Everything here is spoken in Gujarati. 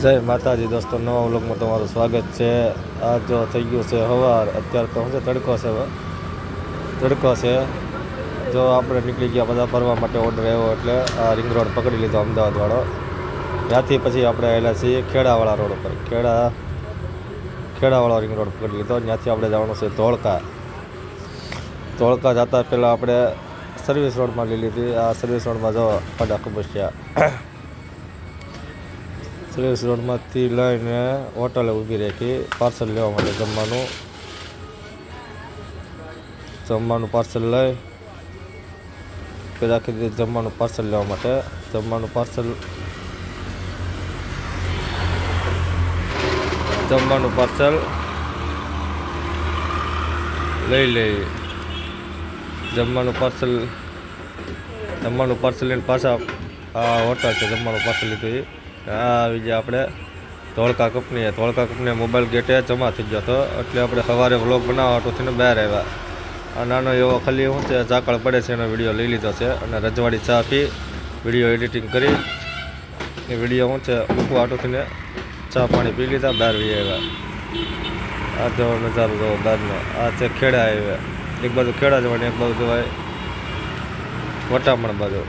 જય માતાજી દોસ્તો, નવા વ્લોગમાં તમારું સ્વાગત છે। આ જો થઈ ગયું છે સવાર, અત્યારે તો શું છે તડકો છે, હવે તડકો છે। જો આપણે નીકળી ગયા બધા ફરવા માટે, ઓર્ડર આવ્યો એટલે આ રિંગ રોડ પકડી લીધો અમદાવાદવાળો। ત્યાંથી પછી આપણે આવેલા છીએ ખેડાવાળા રોડ ઉપર, ખેડાવાળો રિંગ રોડ પકડી લીધો। ત્યાંથી આપણે જવાનું છે ધોળકા। ધોળકા જતાં પહેલાં આપણે સર્વિસ રોડમાં લઈ લીધી। આ સર્વિસ રોડમાં જો ખાડા ખુબસ્યા, સર્વિસ રોડમાંથી લઈને હોટલે ઊભી રાખી પાર્સલ લેવા માટે। જમવાનું પાર્સલ લઈ રાખી દીધું। જમવાનું પાર્સલ લેવા માટે જમવાનું પાર્સલ લઈ જમવાનું પાર્સલ લઈને પાછા આ હોટલ છે, જમવાનું પાર્સલ લીધું। આ આવી ગયા આપણે ધોળકા કંપનીએ મોબાઈલ ગેટે જમા થઈ ગયો હતો, એટલે આપણે સવારે વ્લોગ બનાવવા હાટું બહાર આવ્યા। આ નાનો એવો ખાલી શું છે ઝાકળ પડે છે એનો વિડીયો લઈ લીધો છે, અને રજવાડી ચા પી વિડીયો એડિટિંગ કરી એ વિડીયો શું છે મૂકવા હાટું ચા પાણી પી લીધા, બહાર વી આવ્યા। આ જો નજારો જોવો બહારનો, આ છે ખેડા હાઈવે। એક બાજુ ખેડા જવાની, એક બાજુ જવાય વટામણ બાજુ।